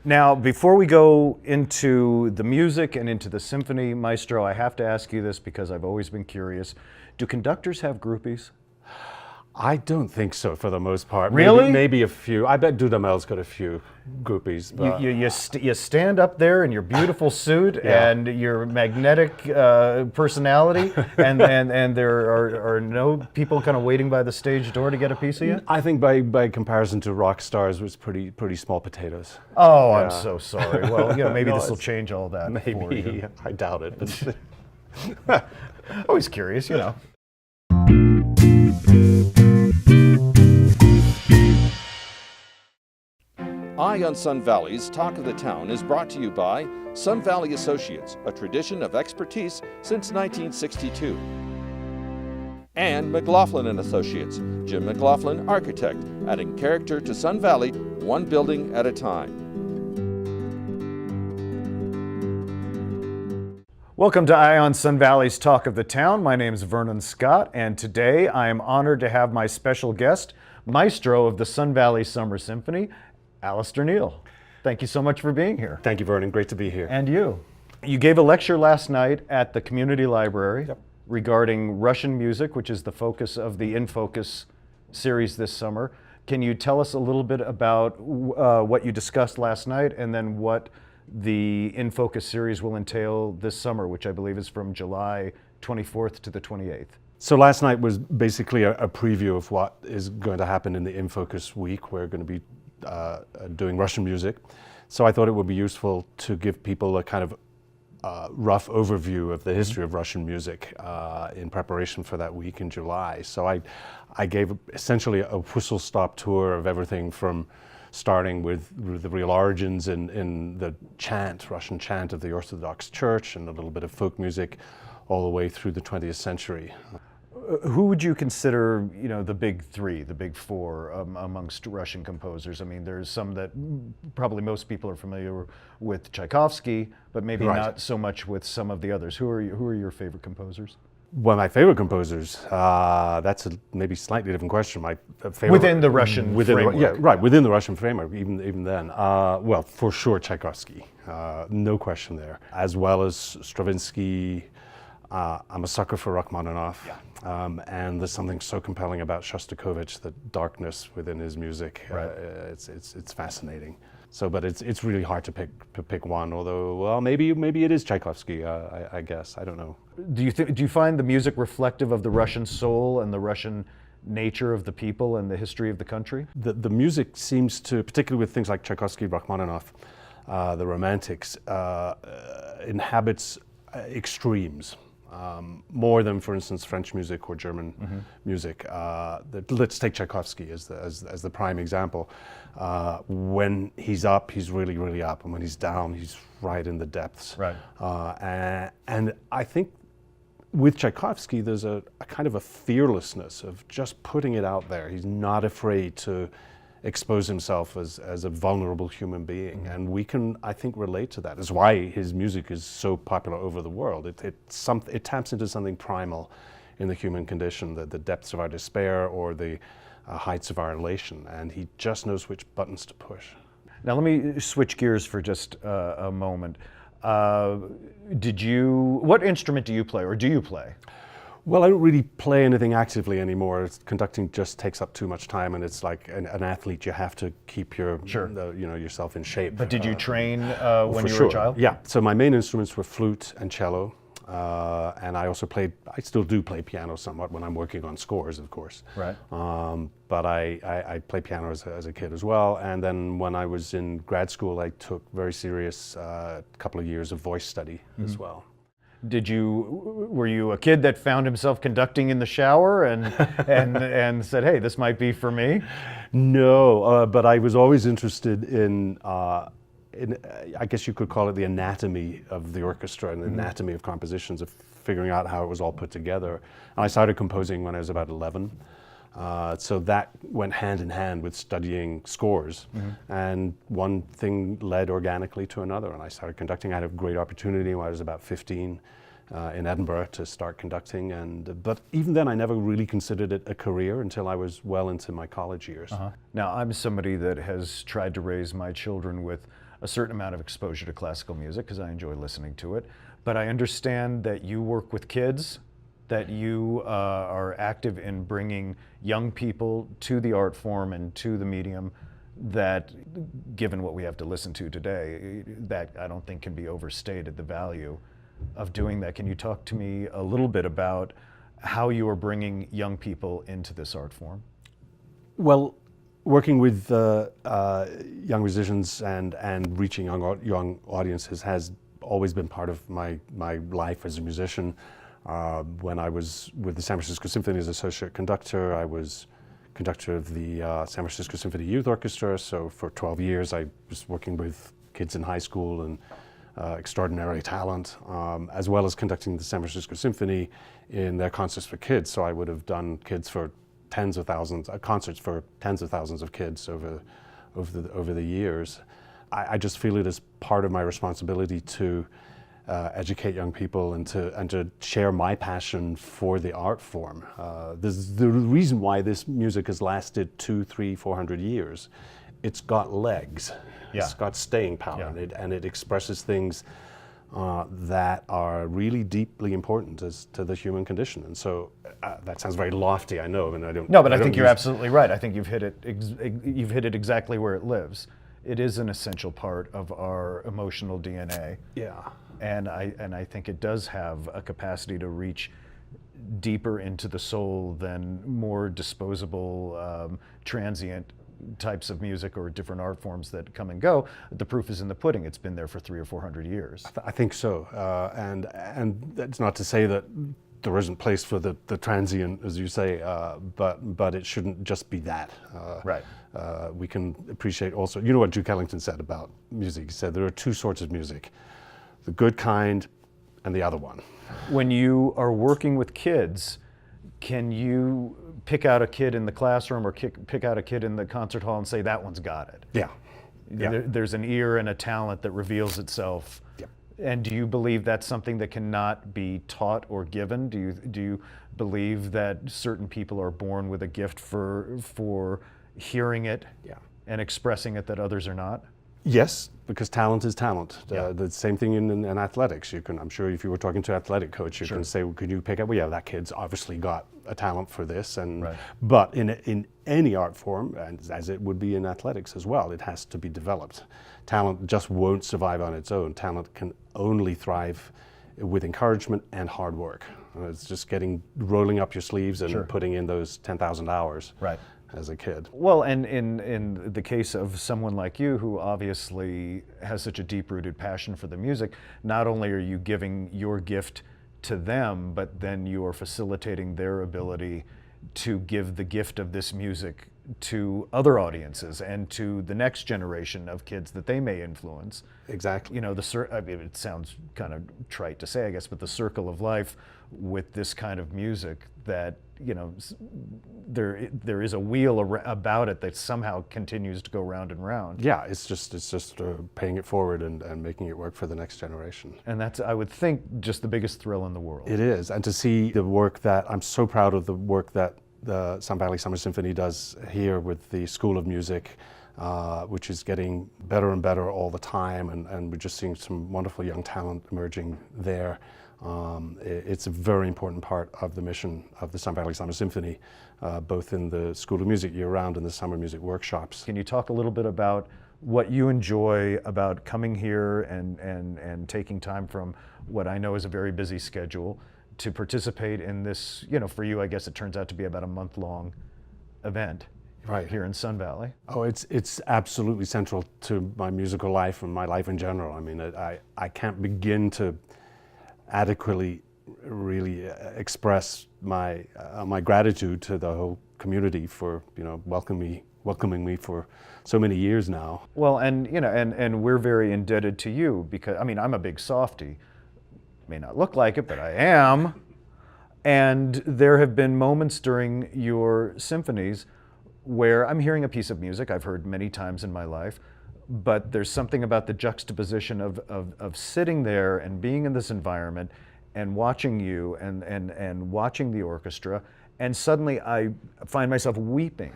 Now, before we go into the music and into the symphony, Maestro, I have to ask you this because I've always been curious. Do conductors have groupies? I don't think so for the most part. Really? Maybe a few. I bet Dudamel's got a few groupies. But You stand up there in your beautiful suit Yeah. and your magnetic personality, and there are no people kind of waiting by the stage door to get a piece of you? I think by comparison to rock stars, was pretty small potatoes. Oh, I'm so sorry. Well, maybe No, this will it's- change all that for you. Maybe. I doubt it. But Always curious, you know. Eye on Sun Valley's Talk of the Town is brought to you by Sun Valley Associates, a tradition of expertise since 1962. And McLaughlin and Associates, Jim McLaughlin, architect, adding character to Sun Valley, one building at a time. Welcome to Eye on Sun Valley's Talk of the Town. My name is Vernon Scott, and today I am honored to have my special guest, Maestro of the Sun Valley Summer Symphony, Alistair Neal. Thank you so much for being here. thank you, Vernon. Great to be here. And you. You gave a lecture last night at the community library regarding Russian music, which is the focus of the In Focus series this summer. Can you tell us a little bit about what you discussed last night and then what the In Focus series will entail this summer, which I believe is from July 24th to the 28th? So last night was basically a preview of what is going to happen in the In Focus week. We're going to be doing Russian music. So I thought it would be useful to give people a kind of rough overview of the history of Russian music in preparation for that week in July. So I gave essentially a whistle-stop tour of everything from starting with the real origins in the chant, Russian chant of the Orthodox Church, and a little bit of folk music all the way through the 20th century. Who would you consider, the big three, the big four amongst Russian composers? I mean, there's some that probably most people are familiar with Tchaikovsky, but maybe Right. not so much with some of the others. Who are your favorite composers? One of my favorite composers, that's a maybe slightly different question. My favorite, Within the Russian framework. Yeah, right, within the Russian framework, even then. Well, for sure Tchaikovsky, no question there. As well as Stravinsky. I'm a sucker for Rachmaninoff, and there's something so compelling about Shostakovich, the darkness within his music. Right. It's fascinating. So, but it's really hard to pick one. Although, well, maybe it is Tchaikovsky. I guess I don't know. Do you find the music reflective of the Russian soul and the Russian nature of the people and the history of the country? The music seems to, particularly with things like Tchaikovsky, Rachmaninoff, the Romantics, inhabits extremes. More than, for instance, French music or German music. Let's take Tchaikovsky as the prime example. When he's up, he's really, really up, and when he's down, he's right in the depths. Right. And I think with Tchaikovsky, there's a kind of a fearlessness of just putting it out there. He's not afraid to expose himself as a vulnerable human being, and we can, I think, relate to that. That's why his music is so popular over the world. It taps into something primal in the human condition, the depths of our despair or the heights of our elation, and he just knows which buttons to push. Now let me switch gears for just a moment. What instrument do you play, or do you play? Well, I don't really play anything actively anymore. Conducting just takes up too much time, and it's like an athlete. You have to keep yourself in shape. But did you train when For you were sure. a child? Yeah. So my main instruments were flute and cello, and I still do play piano somewhat when I'm working on scores, of course. Right. But I played piano as a kid as well, and then when I was in grad school, I took very serious couple of years of voice study as well. Were you a kid that found himself conducting in the shower and said, hey, this might be for me? No, but I was always interested in, I guess you could call it the anatomy of the orchestra and the anatomy of compositions, of figuring out how it was all put together. And I started composing when I was about 11. So that went hand in hand with studying scores, and one thing led organically to another, and I started conducting. I had a great opportunity when I was about 15 in Edinburgh to start conducting, but even then I never really considered it a career until I was well into my college years. Now, I'm somebody that has tried to raise my children with a certain amount of exposure to classical music because I enjoy listening to it. But I understand that you work with kids, that you are active in bringing young people to the art form and to the medium that, given what we have to listen to today, that I don't think can be overstated, the value of doing that. Can you talk to me a little bit about how you are bringing young people into this art form? Well, working with young musicians and reaching young audiences has always been part of my life as a musician. When I was with the San Francisco Symphony as associate conductor, I was conductor of the San Francisco Symphony Youth Orchestra. So for 12 years, I was working with kids in high school and extraordinary talent, as well as conducting the San Francisco Symphony in their concerts for kids. So I would have done kids for tens of thousands, concerts for tens of thousands of kids over the years. I just feel it as part of my responsibility to educate young people and to share my passion for the art form. The reason why this music has lasted 200, 300, 400 years, it's got legs. Yeah. It's got staying power, Yeah. and it expresses things that are really deeply important to the human condition. And so that sounds very lofty, I know, and I don't. No, but I don't think you're use- absolutely right. I think you've hit it. You've hit it exactly where it lives. It is an essential part of our emotional DNA. Yeah. And I think it does have a capacity to reach deeper into the soul than more disposable, transient types of music or different art forms that come and go. The proof is in the pudding. It's been there for 300 or 400 years. I think so, and that's not to say that there isn't place for the transient, as you say, but it shouldn't just be that. Right. We can appreciate also. You know what Duke Ellington said about music? He said there are two sorts of music: the good kind and the other one. When you are working with kids, can you pick out a kid in the classroom or pick out a kid in the concert hall and say, that one's got it? Yeah. Yeah. There's an ear and a talent that reveals itself. Yep. And do you believe that's something that cannot be taught or given? Do you believe that certain people are born with a gift for hearing it Yeah. and expressing it that others are not? Yes, because talent is talent. Yeah. The same thing in athletics. You can, I'm sure, if you were talking to an athletic coach, you Sure. can say, well, could you pick up? Well, yeah, that kid's obviously got a talent for this, and Right. but in any art form, and as it would be in athletics as well, it has to be developed. Talent just won't survive on its own. Talent can only thrive with encouragement and hard work. It's just rolling up your sleeves and Sure. putting in those 10,000 hours. Right. As a kid. Well, and in the case of someone like you, who obviously has such a deep-rooted passion for the music, not only are you giving your gift to them, but then you are facilitating their ability to give the gift of this music to other audiences and to the next generation of kids that they may influence. Exactly. You know, I mean, it sounds kind of trite to say, I guess, but the circle of life with this kind of music, that, you know, there is a wheel about it that somehow continues to go round and round. Yeah, it's just paying it forward and making it work for the next generation. And that's, I would think, just the biggest thrill in the world. It is, and to see the work that, I'm so proud of the work that the Sun Valley Summer Symphony does here with the School of Music, which is getting better and better all the time, and we're just seeing some wonderful young talent emerging there. It's a very important part of the mission of the Sun Valley Summer Symphony, both in the School of Music year-round and the summer music workshops. Can you talk a little bit about what you enjoy about coming here and taking time from what I know is a very busy schedule to participate in this, you know, for you, I guess it turns out to be about a month-long event Right. here in Sun Valley? Oh, it's absolutely central to my musical life and my life in general. I mean, I can't begin to adequately really express my gratitude to the whole community for, you know, welcoming me for so many years now. Well, and you know, and we're very indebted to you because, I mean, I'm a big softie. May not look like it, but I am. And there have been moments during your symphonies where I'm hearing a piece of music I've heard many times in my life, but there's something about the juxtaposition of sitting there and being in this environment and watching you and watching the orchestra and suddenly I find myself weeping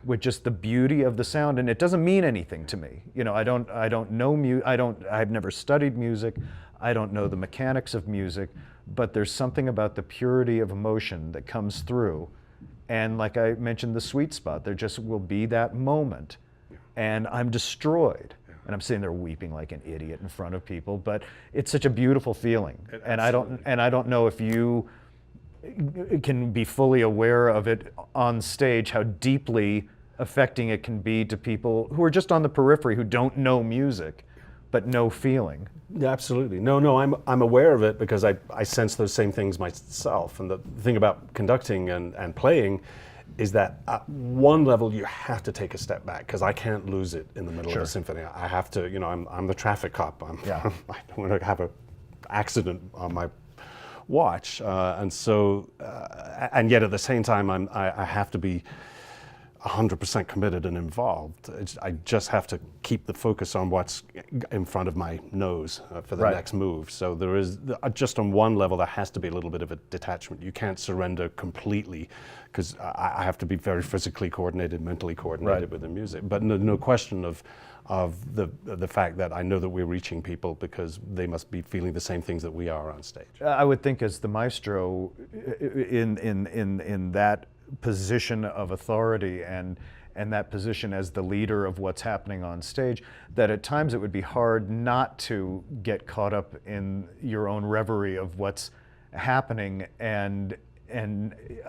with just the beauty of the sound, and it doesn't mean anything to me. You know, I don't know I've never studied music. I don't know the mechanics of music, but there's something about the purity of emotion that comes through. And like I mentioned, the sweet spot, there just will be that moment, and I'm destroyed. And I'm sitting there weeping like an idiot in front of people, but it's such a beautiful feeling. And I don't know if you can be fully aware of it on stage, how deeply affecting it can be to people who are just on the periphery, who don't know music, but know feeling. Yeah, absolutely. No, I'm aware of it because I sense those same things myself. And the thing about conducting and playing is that at one level you have to take a step back because I can't lose it in the middle of a symphony. I have to, you know, I'm the traffic cop. I don't want to have an accident on my watch, and so, and yet at the same time, I have to be 100% committed and involved. I just have to keep the focus on what's in front of my nose for the next move. So there is, just on one level, there has to be a little bit of a detachment. You can't surrender completely because I have to be very physically coordinated, mentally coordinated with the music. But no question of the fact that I know that we're reaching people because they must be feeling the same things that we are on stage. I would think as the maestro in that position of authority and that position as the leader of what's happening on stage, that at times it would be hard not to get caught up in your own reverie of what's happening, and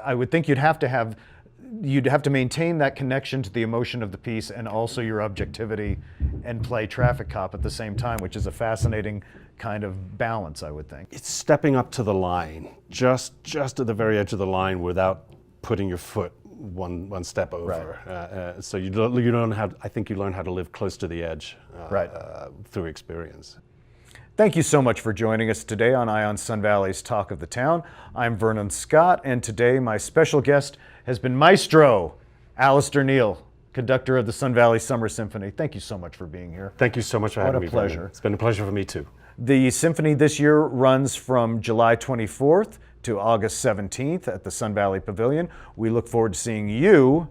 I would think you'd have to maintain that connection to the emotion of the piece and also your objectivity and play traffic cop at the same time, which is a fascinating kind of balance, I would think. It's stepping up to the line, just at the very edge of the line without putting your foot one step over. So you learn how. I think you learn how to live close to the edge through experience. Thank you so much for joining us today on Ion Sun Valley's Talk of the Town. I'm Vernon Scott, and today my special guest has been Maestro Alistair Neil, conductor of the Sun Valley Summer Symphony. Thank you so much for being here. Thank you so much for having me. What a pleasure. Vernon. It's been a pleasure for me too. The symphony this year runs from July 24th to August 17th at the Sun Valley Pavilion. We look forward to seeing you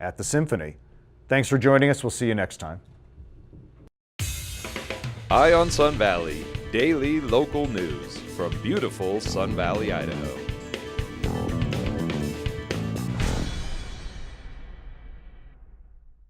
at the symphony. Thanks for joining us. We'll see you next time. Ion Sun Valley, daily local news from beautiful Sun Valley, Idaho.